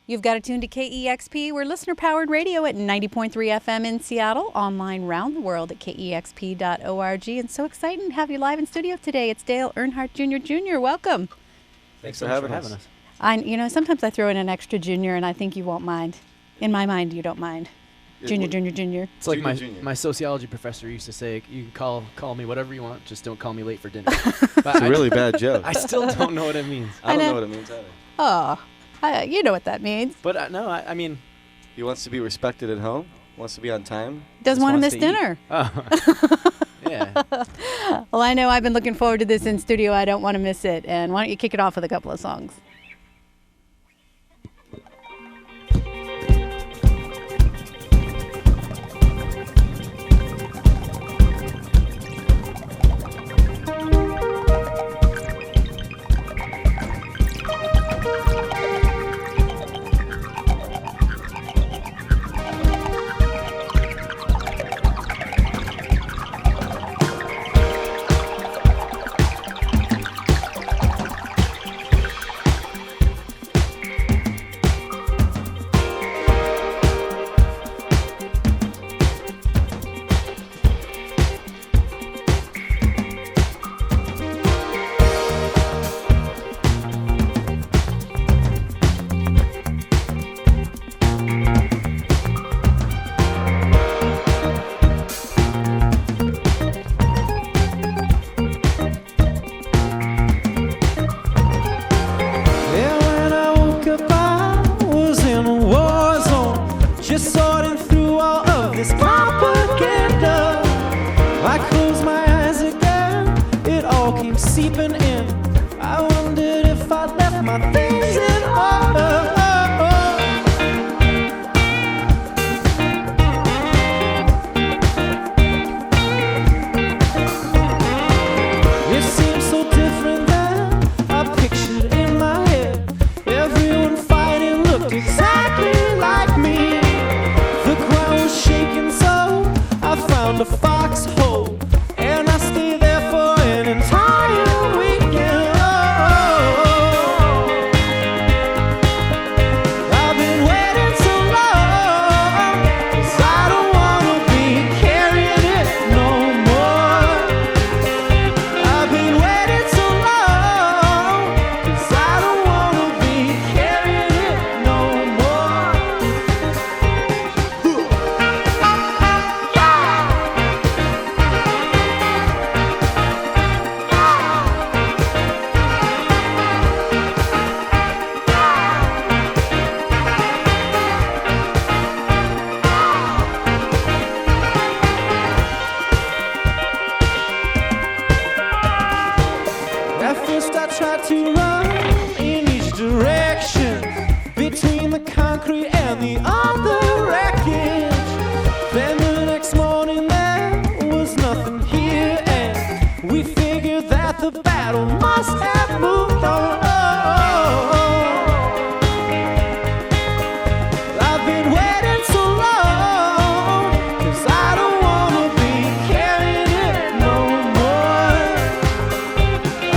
You've got it tuned to KEXP. We're listener-powered radio at 90.3 FM in Seattle, online round the world at KEXP.org. And so exciting to have you live in studio today. It's Dale Earnhardt Jr. Welcome. Thanks for having us. Sometimes I throw in an extra junior, and I think you won't mind. In my mind, you don't mind. Junior. It's like my sociology professor used to say, you can call me whatever you want, just don't call me late for dinner. It's a really bad joke. I still don't know what it means. I don't know what it means either. Oh, you know what that means. But no, I mean... He wants to be respected at home, wants to be on time. Doesn't want to miss dinner. Oh. Yeah. Well, I know I've been looking forward to this in studio. I don't want to miss it. And why don't you kick it off with a couple of songs?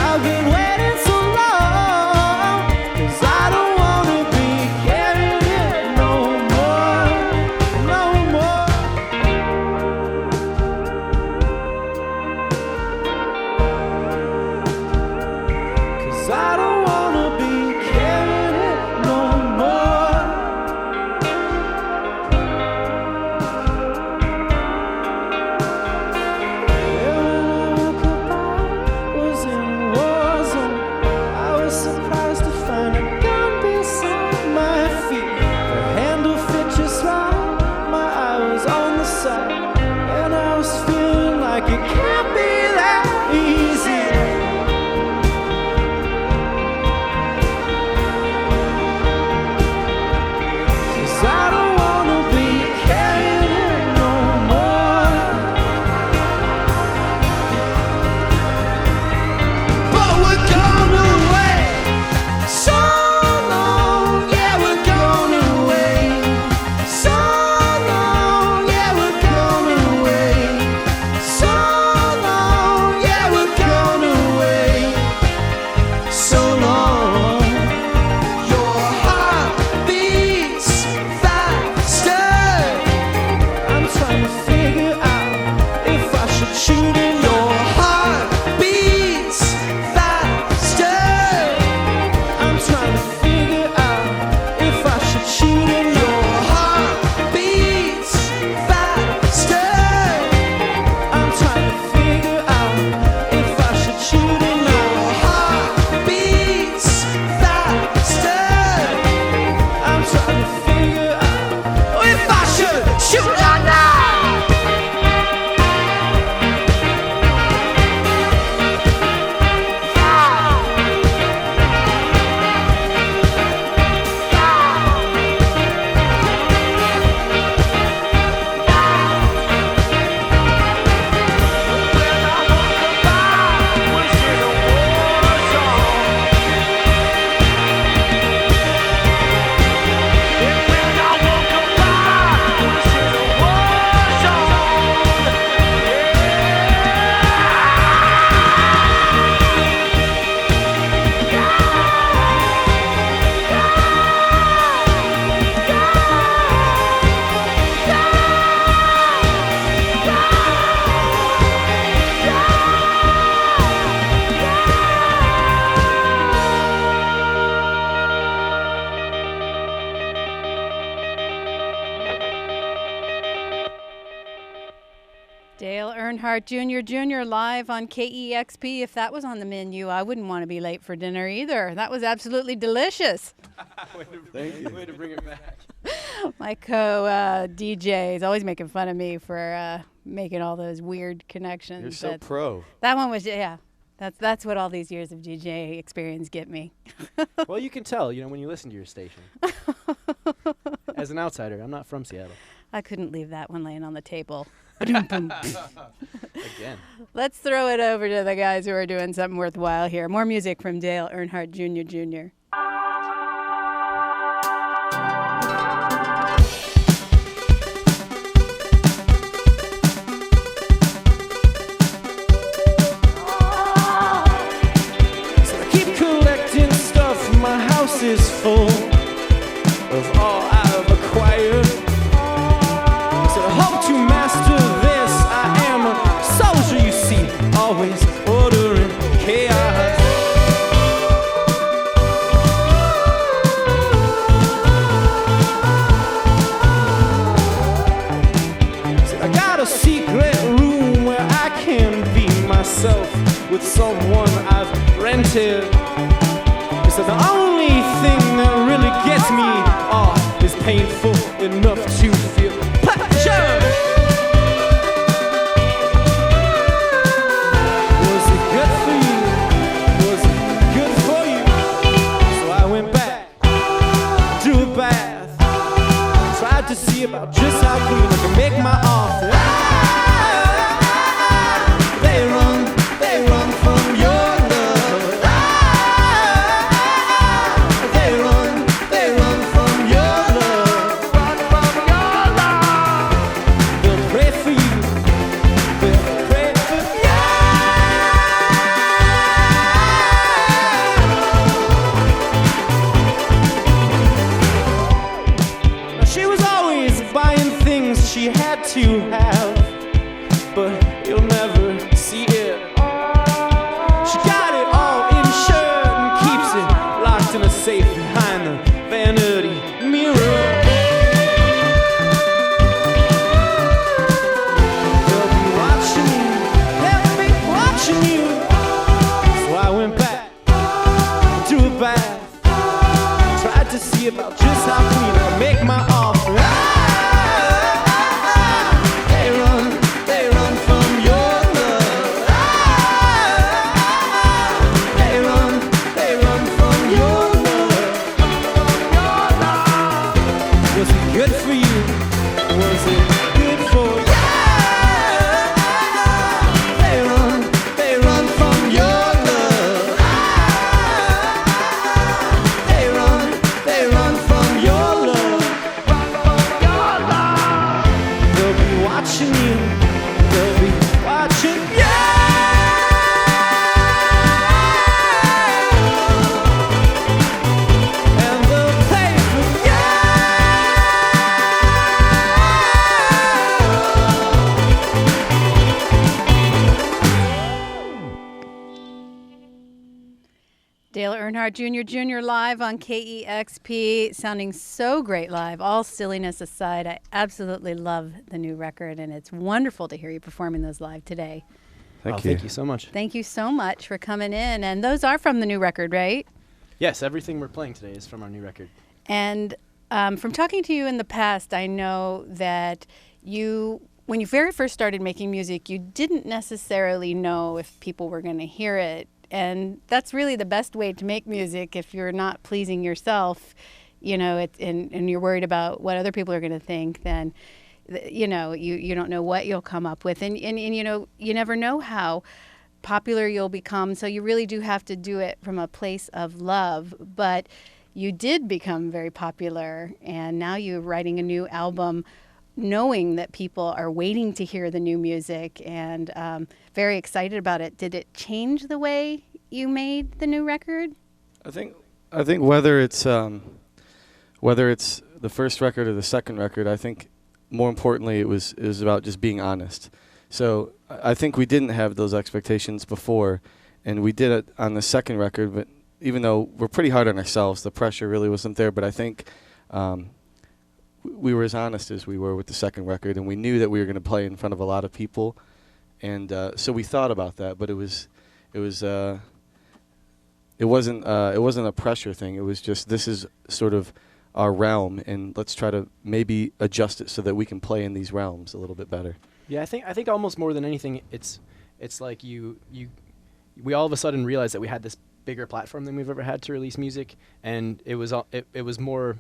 I've been waiting so long. Earnhardt Jr. live on KEXP. If that was on the menu, I wouldn't want to be late for dinner either. That was absolutely delicious. Thank you. Way to bring it back. My co-DJ is always making fun of me for making all those weird connections. You're so pro. That one was, yeah. That's what all these years of DJ experience get me. Well, you can tell, when you listen to your station. As an outsider, I'm not from Seattle. I couldn't leave that one laying on the table. Again. Let's throw it over to the guys who are doing something worthwhile here. More music from Dale Earnhardt Jr. My house is full of all I've acquired. So I hope to master this. I am a soldier, you see, always ordering chaos. So I got a secret room where I can be myself with someone I've rented. So the only thing that really gets me off is painful enough to feel pleasure. Was it good for you? Was it good for you? So I went back to a bath, tried to see about just how clean I could make my office. They run from your she had to have, but you'll never see it. She got it all insured and keeps it locked in a safe behind the vanity mirror. They'll be watching you. So I went back to a bath, tried to see about just how clean I could make my offer. Dale Earnhardt Jr. live on KEXP, sounding so great live. All silliness aside, I absolutely love the new record, and it's wonderful to hear you performing those live today. Thank you. Thank you so much. Thank you so much for coming in. And those are from the new record, right? Yes, everything we're playing today is from our new record. And from talking to you in the past, I know that when you very first started making music, you didn't necessarily know if people were going to hear it. And that's really the best way to make music if you're not pleasing yourself, and you're worried about what other people are going to think, then, you don't know what you'll come up with. And you never know how popular you'll become. So you really do have to do it from a place of love. But you did become very popular, and now you're writing a new album knowing that people are waiting to hear the new music and very excited about it. Did it change the way you made the new record? I think whether it's the first record or the second record, I think more importantly it was about just being honest. So I think we didn't have those expectations before, and we did it on the second record. But even though we're pretty hard on ourselves, the pressure really wasn't there. But I think we were as honest as we were with the second record, and we knew that we were going to play in front of a lot of people, And so we thought about that, but it wasn't a pressure thing. It was just, this is sort of our realm, and let's try to maybe adjust it so that we can play in these realms a little bit better. Yeah, I think almost more than anything, it's like we all of a sudden realized that we had this bigger platform than we've ever had to release music, and it was more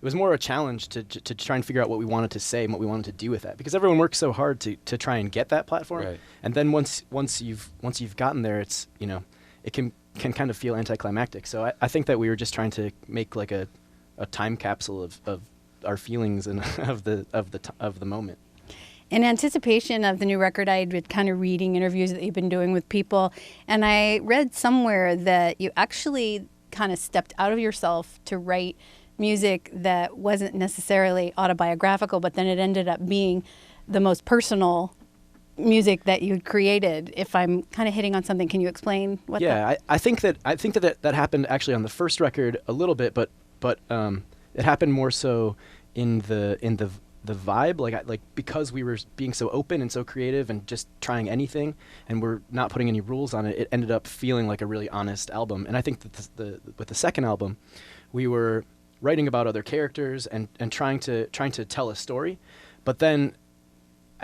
a challenge to try and figure out what we wanted to say and what we wanted to do with that, because everyone works so hard to try and get that platform, right. And then once you've gotten there, it's, you know, it can kind of feel anticlimactic. So I think that we were just trying to make like a time capsule of our feelings and of the moment. In anticipation of the new record, I had been kind of reading interviews that you've been doing with people, and I read somewhere that you actually kind of stepped out of yourself to write music that wasn't necessarily autobiographical, but then it ended up being the most personal music that you created. If I'm kind of hitting on something, can you explain what? Yeah, I think that happened actually on the first record a little bit, but it happened more so in the vibe, like because we were being so open and so creative and just trying anything, and we're not putting any rules on it. It ended up feeling like a really honest album. And I think that with the second album, we were writing about other characters and trying to tell a story. But then,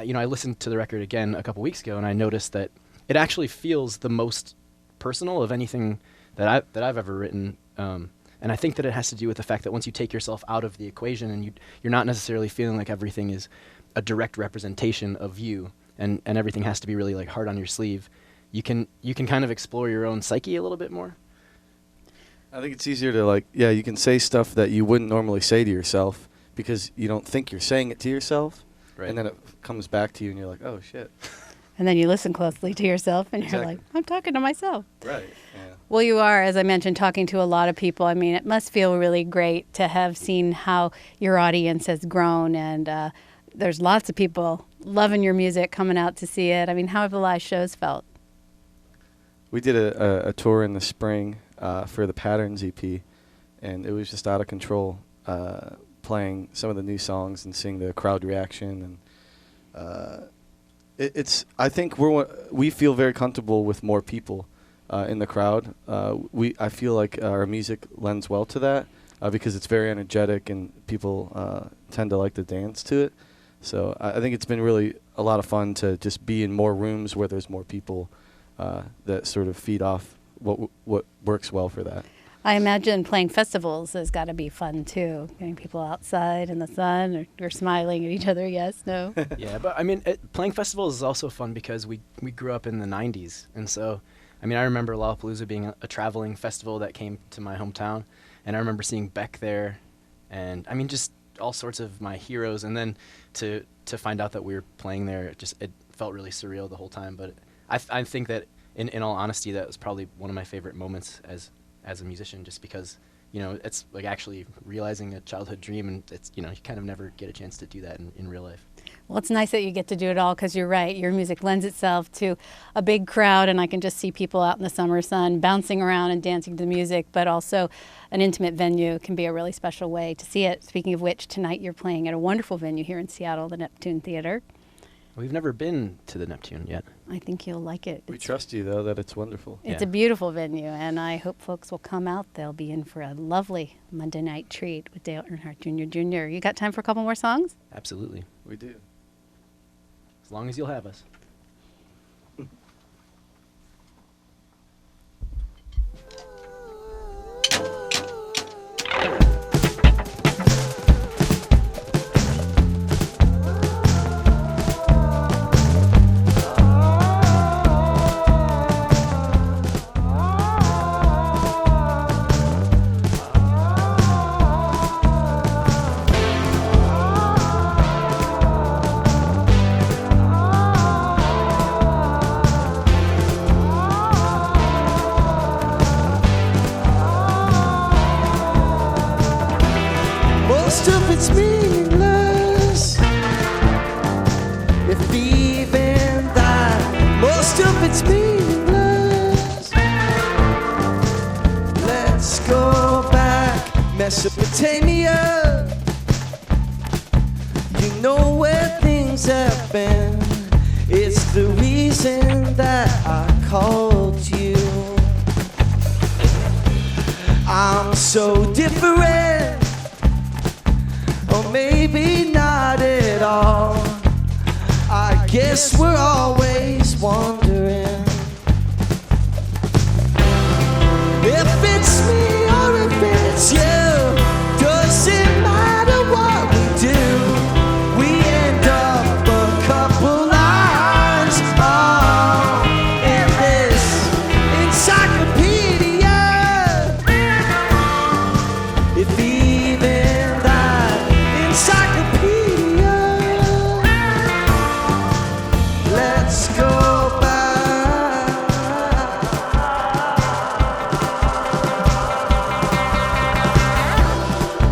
you know, I listened to the record again a couple weeks ago, and I noticed that it actually feels the most personal of anything that I've ever written. And I think that it has to do with the fact that once you take yourself out of the equation and you're not necessarily feeling like everything is a direct representation of you, and everything has to be really like hard on your sleeve, you can kind of explore your own psyche a little bit more. I think it's easier to you can say stuff that you wouldn't normally say to yourself because you don't think you're saying it to yourself, right. And then it comes back to you and you're like, oh shit. And then you listen closely to yourself and Exactly. You're like, I'm talking to myself. Right. Yeah. Well, you are, as I mentioned, talking to a lot of people. I mean, it must feel really great to have seen how your audience has grown, and there's lots of people loving your music, coming out to see it. I mean, how have the live shows felt? We did a tour in the spring for the Patterns EP, and it was just out of control, playing some of the new songs and seeing the crowd reaction. And I think we feel very comfortable with more people in the crowd. I feel like our music lends well to that because it's very energetic and people tend to like to dance to it. So I think it's been really a lot of fun to just be in more rooms where there's more people that sort of feed off what works well for that. I imagine playing festivals has got to be fun too, getting people outside in the sun or smiling at each other. Yes, no? Yeah, but I mean, playing festivals is also fun because we grew up in the 90s. And so, I mean, I remember Lollapalooza being a traveling festival that came to my hometown. And I remember seeing Beck there. And I mean, just all sorts of my heroes. And then to find out that we were playing there, it felt really surreal the whole time. But I think that in all honesty, that was probably one of my favorite moments as a musician, just because, you know, it's like actually realizing a childhood dream, and it's, you know, you kind of never get a chance to do that in real life. Well, it's nice that you get to do it all, because you're right. Your music lends itself to a big crowd, and I can just see people out in the summer sun bouncing around and dancing to the music, but also an intimate venue can be a really special way to see it. Speaking of which, tonight you're playing at a wonderful venue here in Seattle, the Neptune Theater. We've never been to the Neptune yet. I think you'll like it. We trust you, though, that it's wonderful. It's a beautiful venue, and I hope folks will come out. They'll be in for a lovely Monday night treat with Dale Earnhardt Jr. You got time for a couple more songs? Absolutely. We do. As long as you'll have us. Mesopotamia, you know where things have been. It's the reason that I called you. I'm so different, or maybe not at all. I guess we're always wondering if it's me or if it's you. Doesn't matter what we do, we end up a couple lines in this encyclopedia. If even that encyclopedia, let's go back.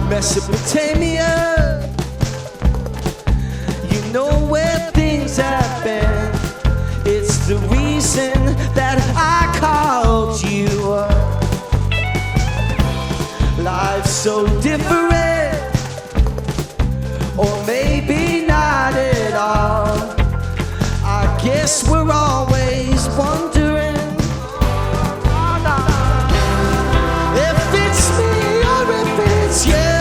Mesopotamia, you know where things have been. It's the reason that I called you. Life's so different, or maybe not at all. I guess we're always wondering if it's me or if it's you.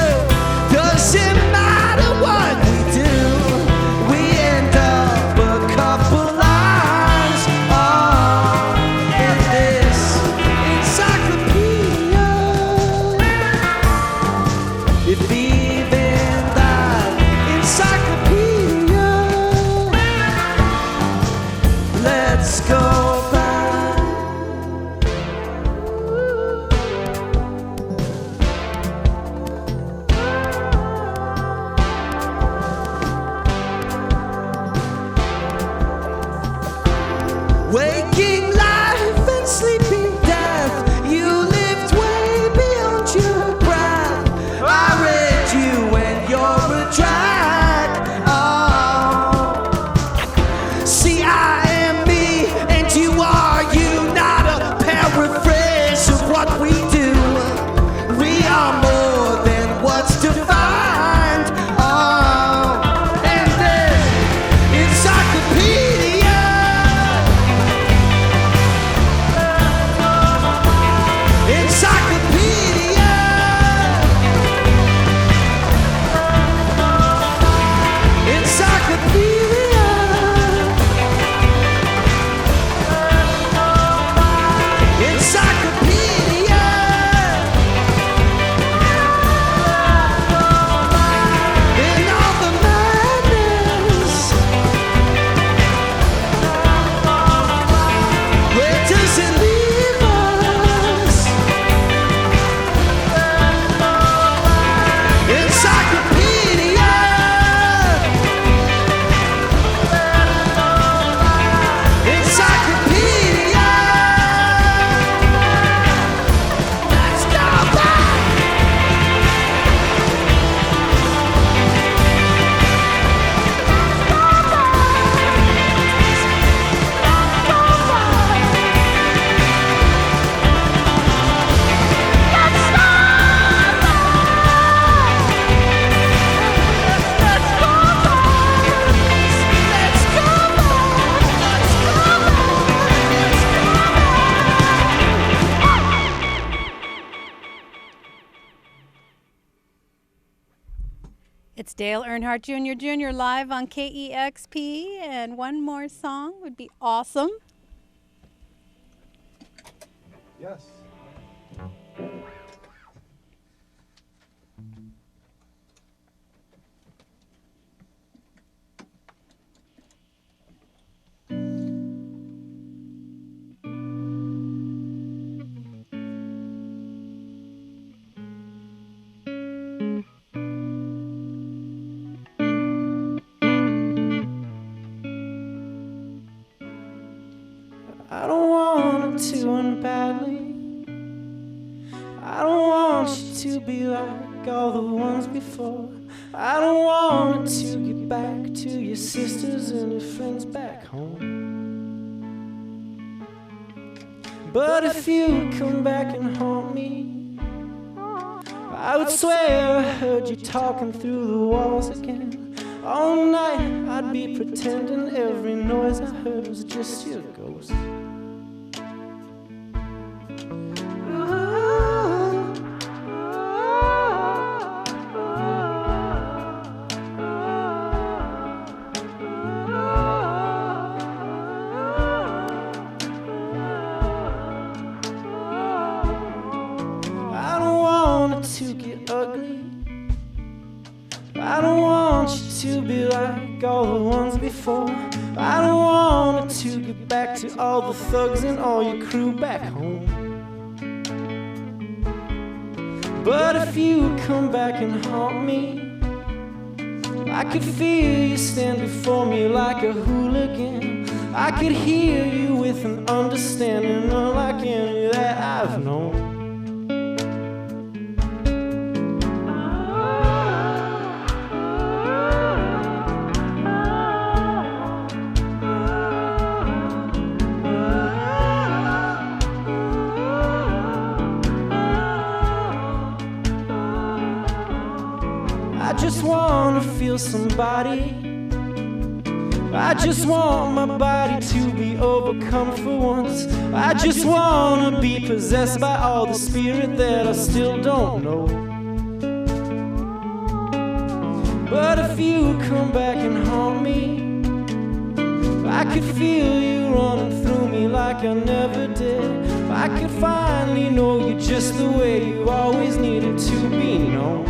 Doesn't matter what we do, we end up a couple lines in this encyclopedia. If even that encyclopedia, let's go back. Waking life and sleeping death, you lived way beyond your breath. I read you when you're a drag. Oh, see, I am me and you are you, not a paraphrase of what we do. We are more than what's defined. Oh, and this encyclopedia. Encyclopedia. Encyclopedia. Encyclopedia. In all the madness, where does it leave us? Encyclopedia. Encyclopedia. Let's go back. It's Dale Earnhardt Jr. live on KEXP, and one more song would be awesome. Yes. I don't want it to end badly. I don't want you to be like all the ones before. I don't want it to get back to your sisters and your friends back home. But if you would come back and haunt me, I would swear I heard you talking through the walls again. All night I'd be pretending every noise I heard was just your ghost. I don't want it to get ugly. I don't want you to be like all the ones before. I don't want it to get back to all the thugs and all your crew back home. But if you would come back and haunt me, I could feel you stand before me like a hooligan. I could hear you with an understanding unlike any that I've known. I just wanna feel somebody. I just want my body to be overcome for once. I just wanna be possessed by all the spirit that I still don't know. But if you come back and haunt me, I could feel you running through me like I never did. I could finally know you just the way you always needed to be known.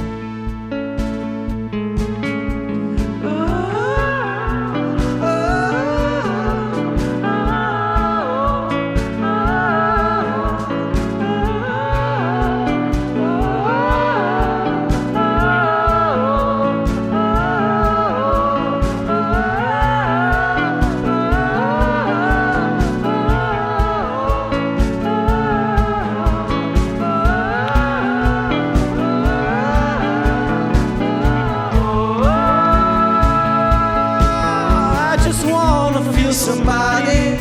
Somebody,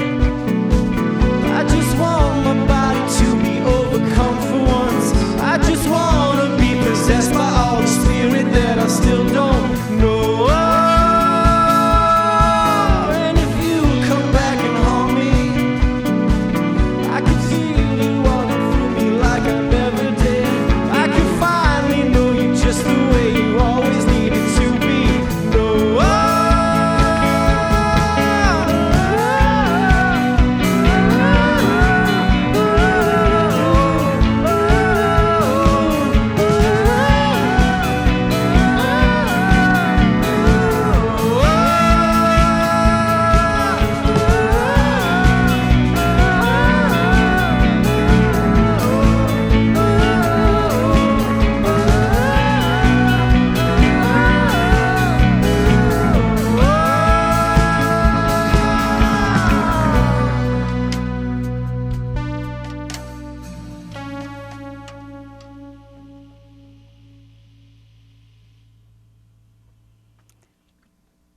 I just want my body to be overcome for once. I just want to be possessed by all the spirit that I still don't know. And if you come back and haunt me, I can feel you walking through me like I never did. I can finally know you just the way you always needed to be. No.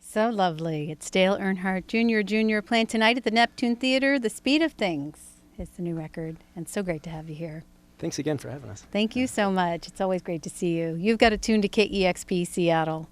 So lovely. It's Dale Earnhardt Jr. playing tonight at the Neptune Theater. The Speed of Things is the new record, and so great to have you here. Thanks again for having us. Thank you so much. It's always great to see you. You've got a tune to KEXP Seattle.